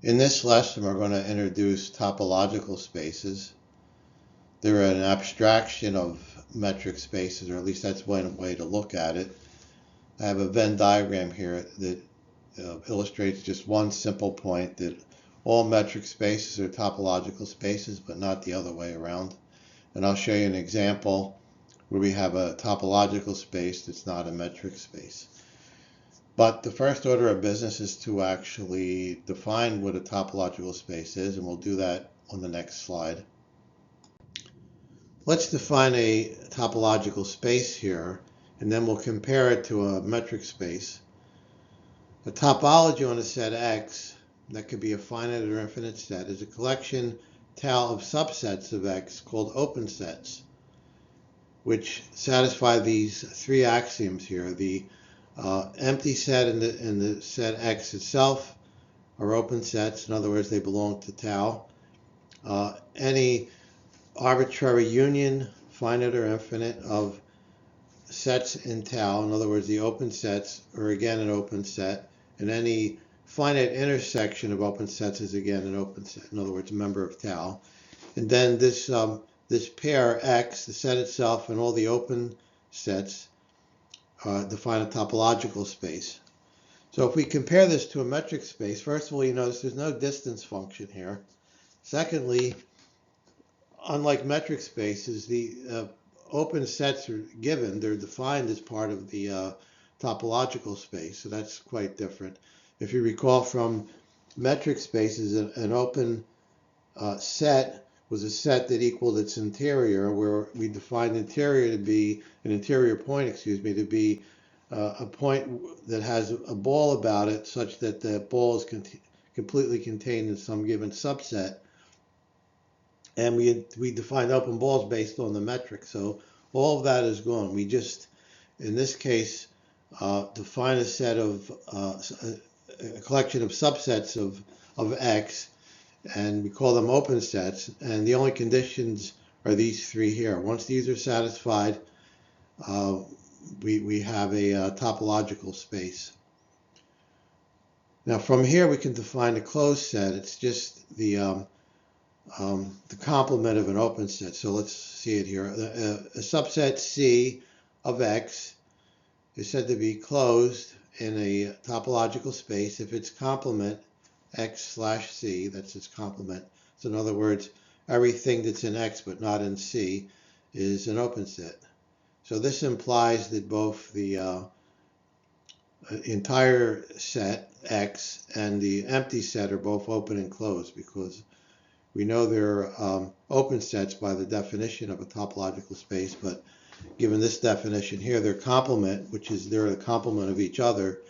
In this lesson, we're going to introduce topological spaces. They're an abstraction of metric spaces, or at least that's one way to look at it. I have a Venn diagram here that illustrates just one simple point, that all metric spaces are topological spaces, but not the other way around. And I'll show you an example where we have a topological space that's not a metric space. But the first order of business is to actually define what a topological space is, and we'll do that on the next slide. Let's define a topological space here, and then we'll compare it to a metric space. A topology on a set X, that could be a finite or infinite set, is a collection tau of subsets of X called open sets, which satisfy these three axioms here. The empty set and the set X itself are open sets. In other words, they belong to tau. Any arbitrary union, finite or infinite, of sets in tau, in other words, the open sets, are again an open set. And any finite intersection of open sets is again an open set, in other words, a member of tau. And then this pair X, the set itself, and all the open sets define a topological space. So if we compare this to a metric space, first of all, you notice there's no distance function here. Secondly, unlike metric spaces, the open sets are given. They're defined as part of the topological space, so that's quite different. If you recall from metric spaces, an open set was a set that equaled its interior, where we defined interior to be an interior point, to be a point that has a ball about it, such that the ball is completely contained in some given subset. And we defined open balls based on the metric. So all of that is gone. We just, in this case, define a set of a collection of subsets of X, and we call them open sets, and the only conditions are these three here. Once these are satisfied, we have a topological space. Now from here we can define a closed set. It's just the complement of an open set. So let's see it here. A subset C of X is said to be closed in a topological space if its complement X/C, that's its complement. So in other words, everything that's in X but not in C is an open set. So this implies that both the entire set X and the empty set are both open and closed, because we know they're open sets by the definition of a topological space, but given this definition here, their complement, which is they're the complement of each other,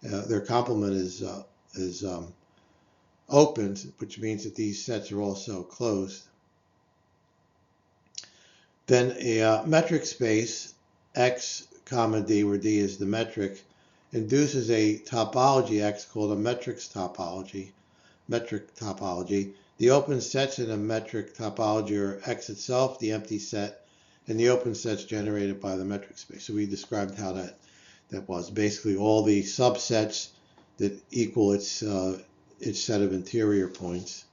their complement is open, which means that these sets are also closed. Then a metric space, X comma D, where D is the metric, induces a topology X called a metric topology. The open sets in a metric topology are X itself, the empty set, and the open sets generated by the metric space. So we described how that was. Basically all the subsets that equal its set of interior points.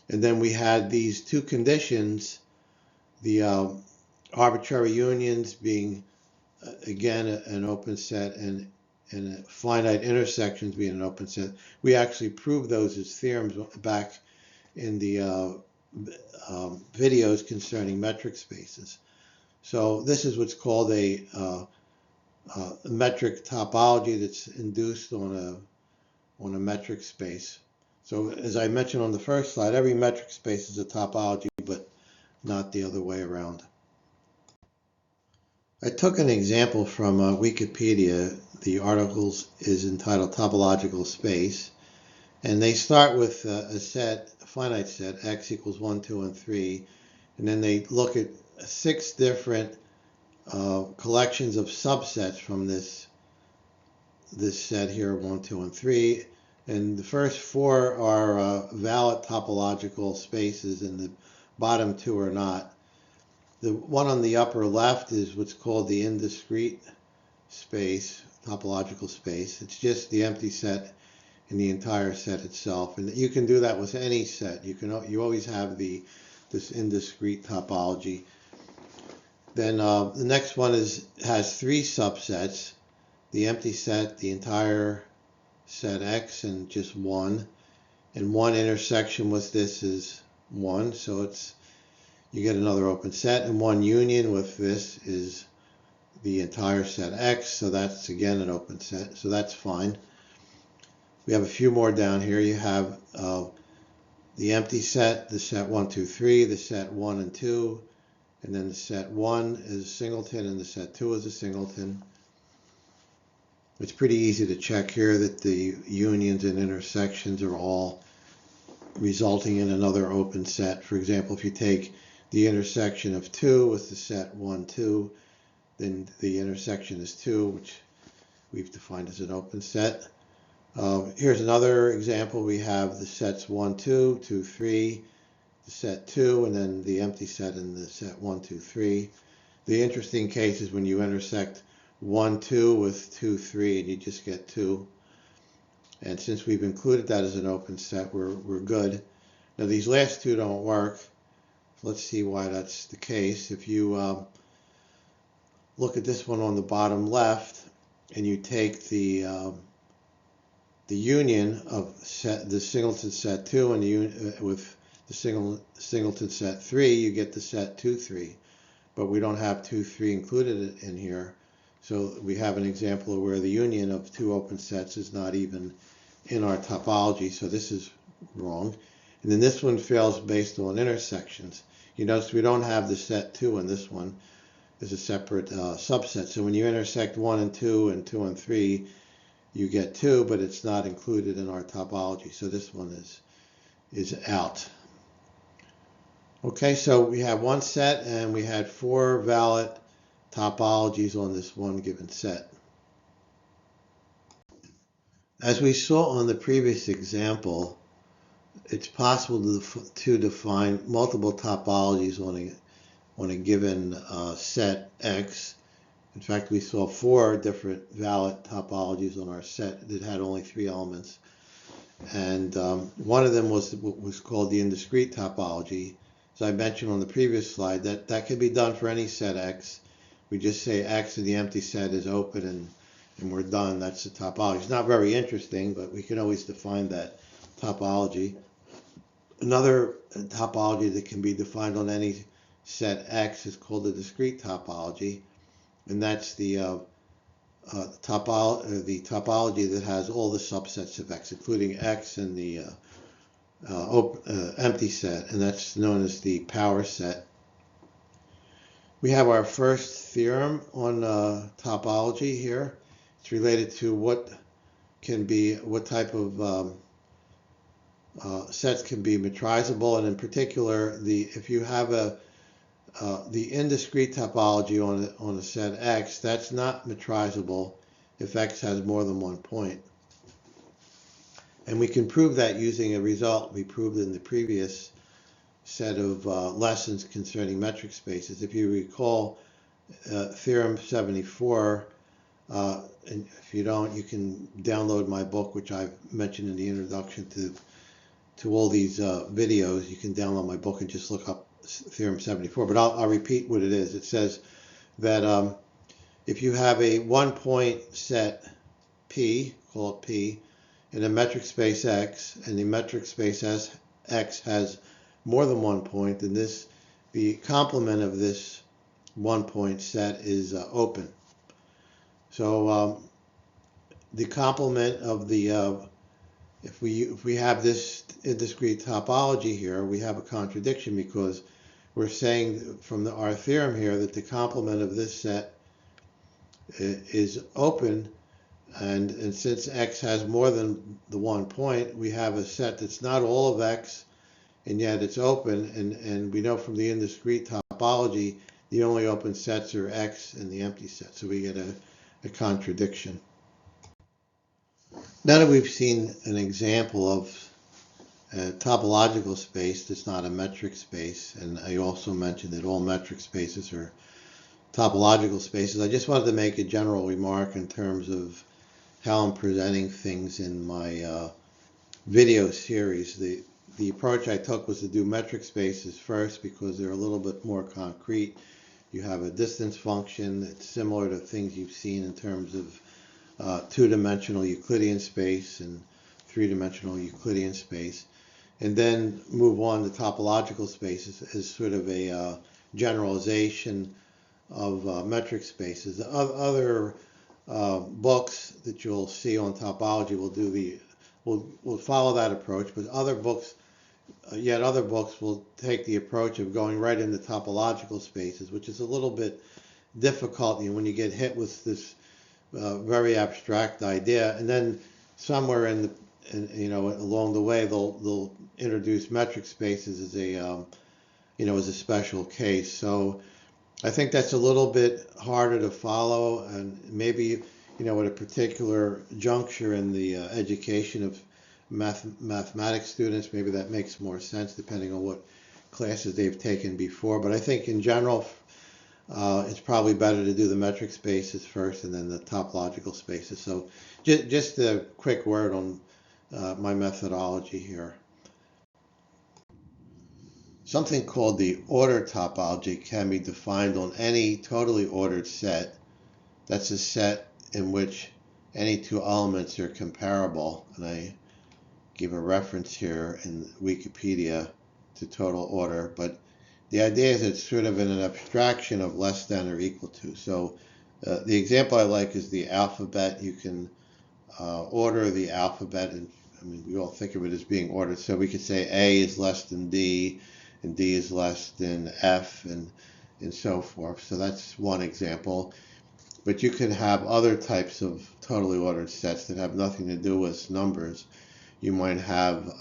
And then we had these two conditions, the arbitrary unions being again an open set, and finite intersections being an open set. We actually proved those as theorems back in the videos concerning metric spaces. So this is what's called a metric topology that's induced on a metric space. So as I mentioned on the first slide, every metric space is a topology, but not the other way around. I took an example from Wikipedia. The article is entitled Topological Space, and they start with a finite set, X equals 1, 2, and 3, and then they look at 6 different collections of subsets from this set here, 1, 2, and 3. And the first 4 are valid topological spaces, and the bottom 2 are not. The one on the upper left is what's called the indiscrete space, topological space. It's just the empty set in the entire set itself. And you can do that with any set. You always have this indiscrete topology. Then the next one has three subsets: the empty set, the entire set X, and just one. And one intersection with this is 1, so you get another open set. And one union with this is the entire set X, so that's again an open set, so that's fine. We have a few more down here. You have the empty set, the set 1, 2, 3, the set 1 and 2, and then the set 1 is a singleton and the set 2 is a singleton. It's pretty easy to check here that the unions and intersections are all resulting in another open set. For example, if you take the intersection of 2 with the set 1, 2, then the intersection is 2, which we've defined as an open set. Here's another example. We have the sets 1, 2, 2, 3, the set 2, and then the empty set in the set 1, 2, 3. The interesting case is when you intersect 1, 2 with 2, 3, and you just get 2. And since we've included that as an open set, we're good. Now these last two don't work. Let's see why that's the case. If you look at this one on the bottom left, and you take the union of the singleton set 2 and with the singleton set 3, you get the set 2, 3. But we don't have 2, 3 included in here. So we have an example of where the union of two open sets is not even in our topology, so this is wrong. And then this one fails based on intersections. You notice we don't have the set 2 in this one as a separate subset. So when you intersect 1 and 2 and 2 and 3, you get 2, but it's not included in our topology. So this one is out. Okay, so we have one set and we had 4 valid topologies on this one given set. As we saw on the previous example, it's possible to define multiple topologies on a given set X. In fact, we saw 4 different valid topologies on our set that had only 3 elements. And one of them was what was called the indiscrete topology. As I mentioned on the previous slide, that can be done for any set X. We just say X in the empty set is open and we're done. That's the topology. It's not very interesting, but we can always define that topology. Another topology that can be defined on any set X is called the discrete topology, and that's the topology that has all the subsets of X, including X and the empty set, and that's known as the power set. We have our first theorem on topology here. It's related to what type of sets can be metrizable, and in particular, if you have the indiscrete topology on a set X, that's not metrizable if X has more than one point. And we can prove that using a result we proved in the previous set of lessons concerning metric spaces. If you recall Theorem 74, and if you don't, you can download my book, which I've mentioned in the introduction to all these videos. You can download my book and just look up Theorem 74. But I'll repeat what it is. It says that if you have a one-point set P, call it P, in a metric space X, and the metric space X has more than one point, then the complement of this one-point set is open. So the complement of the if we have this indiscrete topology here, we have a contradiction, because we're saying from our theorem here that the complement of this set is open, and since X has more than the one point, we have a set that's not all of X, and yet it's open, and we know from the indiscrete topology the only open sets are X and the empty set, so we get a contradiction. Now that we've seen an example of a topological space that's not a metric space, and I also mentioned that all metric spaces are topological spaces, I just wanted to make a general remark in terms of how I'm presenting things in my video series. The approach I took was to do metric spaces first because they're a little bit more concrete. You have a distance function that's similar to things you've seen in terms of two-dimensional Euclidean space and three-dimensional Euclidean space, and then move on to topological spaces as sort of a generalization of metric spaces. Other books that you'll see on topology will follow that approach, but other books will take the approach of going right into topological spaces, which is a little bit difficult when you get hit with this very abstract idea, and then somewhere along the way they'll introduce metric spaces as a special case. So I think that's a little bit harder to follow, and maybe at a particular juncture in the education of mathematics students, maybe that makes more sense depending on what classes they've taken before. But I think in general, it's probably better to do the metric spaces first and then the topological spaces. So just a quick word on my methodology here. Something called the order topology can be defined on any totally ordered set. That's a set in which any two elements are comparable. And I give a reference here in Wikipedia to total order. But the idea is it's sort of an abstraction of less than or equal to. So the example I like is the alphabet. You can order the alphabet, and we all think of it as being ordered. So we could say A is less than D, and D is less than F, and so forth. So that's one example. But you can have other types of totally ordered sets that have nothing to do with numbers. You might have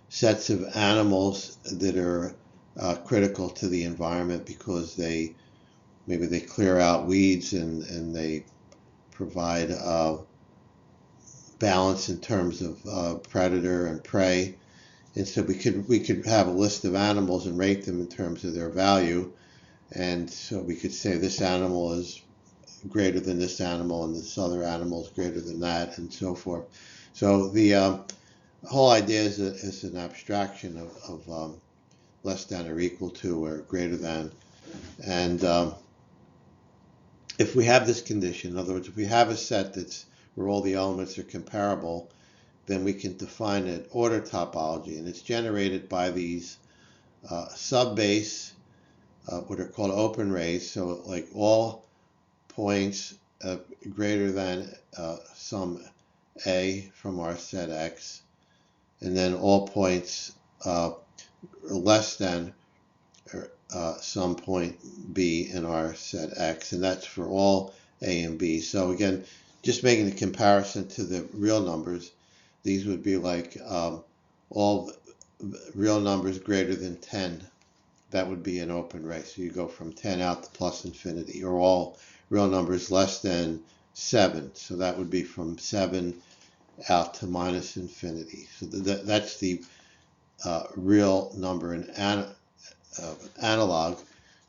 sets of animals that are critical to the environment because maybe they clear out weeds and they provide balance in terms of predator and prey. And so we could have a list of animals and rate them in terms of their value. And so we could say this animal is greater than this animal and this other animal is greater than that, and so forth. So the whole idea is an abstraction of less than or equal to or greater than. And if we have this condition, in other words, if we have a set where all the elements are comparable, then we can define an order topology, and it's generated by these subbase, what are called open rays. So like all points greater than some A from our set X, and then all points less than some point B in our set X, and that's for all A and B. So again, just making the comparison to the real numbers, these would be like all real numbers greater than 10. That would be an open ray. So you go from 10 out to plus infinity, or all real numbers less than 7. So that would be from 7 out to minus infinity. So that's the real number in analog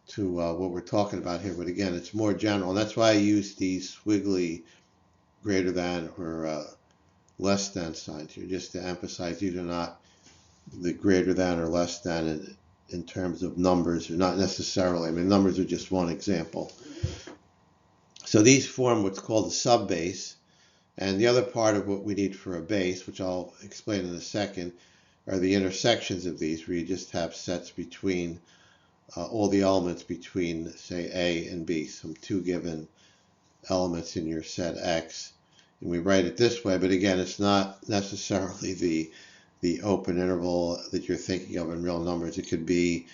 to what we're talking about here. But again, it's more general. And that's why I use these squiggly greater than or less than signs here, just to emphasize these are not the greater than or less than in terms of numbers, or not necessarily. Numbers are just one example. So these form what's called a subbase, and the other part of what we need for a base, which I'll explain in a second, are the intersections of these, where you just have sets between all the elements between, say, A and B, some two given elements in your set X. And we write it this way, but again, it's not necessarily the open interval that you're thinking of in real numbers. It could be,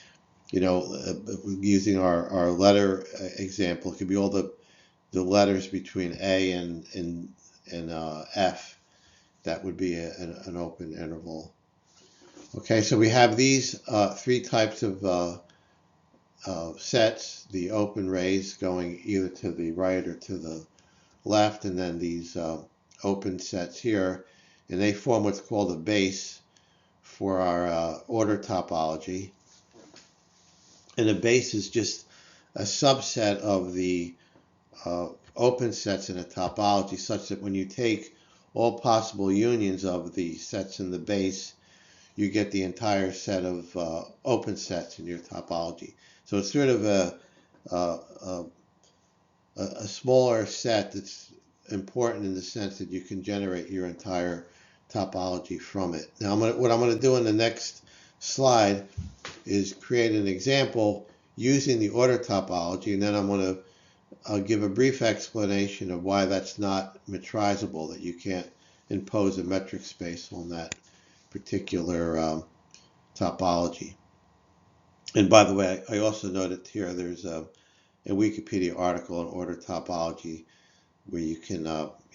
using our letter example, it could be all the letters between A and F. That would be an open interval. Okay, so we have these three types of sets, the open rays going either to the right or to the left, and then these open sets here, and they form what's called a base for our order topology. And a base is just a subset of the open sets in a topology, such that when you take all possible unions of the sets in the base, you get the entire set of open sets in your topology. So it's sort of a smaller set that's important in the sense that you can generate your entire topology from it. Now, what I'm going to do in the next slide is create an example using the order topology, and then I'm going to give a brief explanation of why that's not metrizable, that you can't impose a metric space on that particular topology. And by the way, I also noted here there's a Wikipedia article on order topology where you can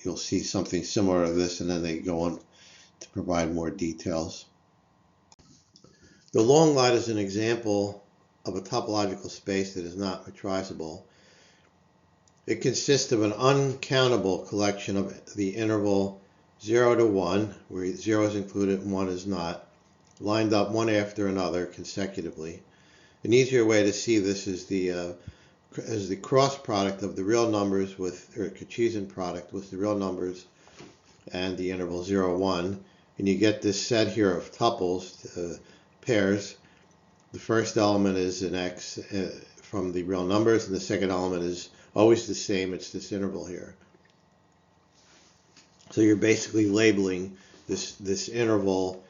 you'll see something similar to this, and then they go on to provide more details. The long line is an example of a topological space that is not metrizable. It consists of an uncountable collection of the interval 0 to 1, where 0 is included and 1 is not, lined up one after another consecutively. An easier way to see this is the cross product of the real numbers with, or Cartesian product with the real numbers and the interval 0, 1. And you get this set here of tuples, pairs. The first element is an x from the real numbers, and the second element is always the same. It's this interval here. So you're basically labeling this interval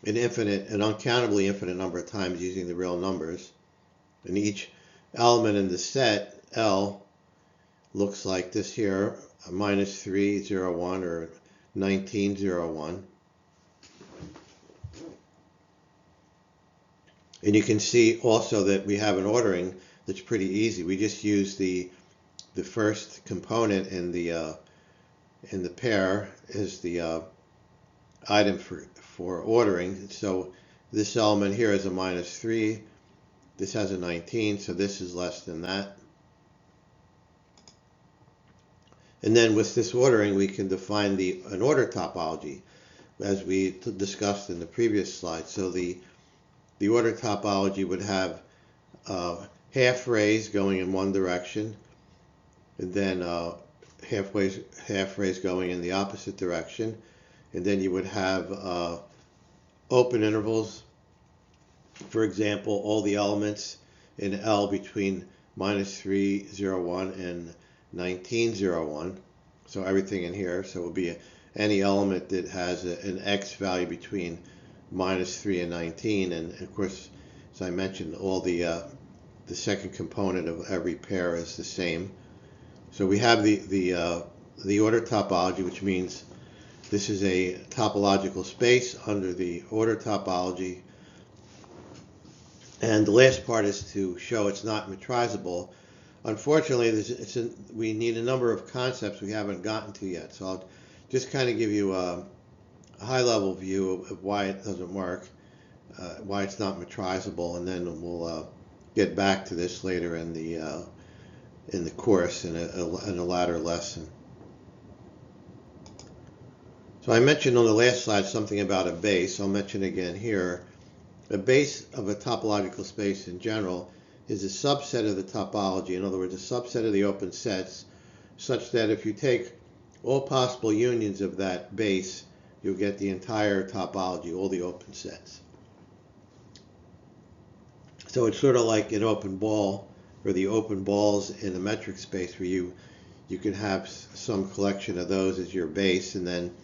an uncountably infinite number of times using the real numbers. And each element in the set, L, looks like this here, a -3, 0, 1, or 19, 0, 1. And you can see also that we have an ordering that's pretty easy. We just use the first component in the pair as the item for ordering. So this element here is a -3. This has a 19, so this is less than that. And then with this ordering, we can define an order topology, as we discussed in the previous slide. So the order topology would have half rays going in one direction, and then half rays going in the opposite direction, and then you would have open intervals. For example, all the elements in L between -3, 0, 1 and 19, 0, 1. So everything in here. So it would be any element that has an x value between -3 and 19. And of course, as I mentioned, all the second component of every pair is the same. So we have the order topology, which means this is a topological space under the order topology. And the last part is to show it's not metrizable. Unfortunately, we need a number of concepts we haven't gotten to yet. So I'll just kind of give you a high-level view of why it doesn't work, why it's not metrizable, and then we'll get back to this later in the course in a latter lesson. So I mentioned on the last slide something about a base. I'll mention again here. A base of a topological space in general is a subset of the topology, in other words, a subset of the open sets, such that if you take all possible unions of that base, you'll get the entire topology, all the open sets. So it's sort of like an open ball, or the open balls in a metric space, where you can have some collection of those as your base, and then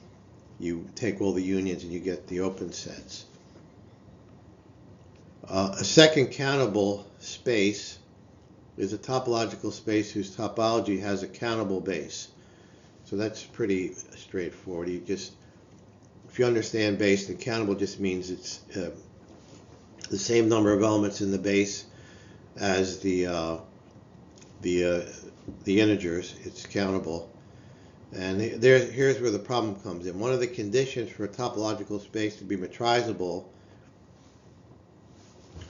you take all the unions and you get the open sets. A second countable space is a topological space whose topology has a countable base. So that's pretty straightforward. If you understand base, then countable just means it's the same number of elements in the base as the integers. It's countable. And here's where the problem comes in. One of the conditions for a topological space to be metrizable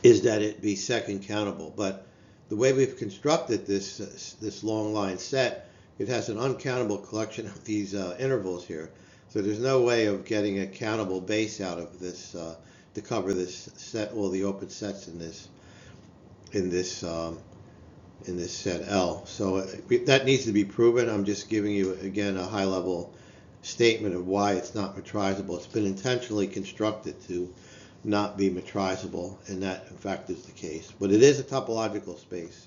is that it be second countable. But the way we've constructed this long line set, it has an uncountable collection of these intervals here. So there's no way of getting a countable base out of this to cover this set, all the open sets in this set L. So that needs to be proven. I'm just giving you again a high level statement of why it's not metrizable. It's been intentionally constructed to not be metrizable, and that in fact is the case. But it is a topological space.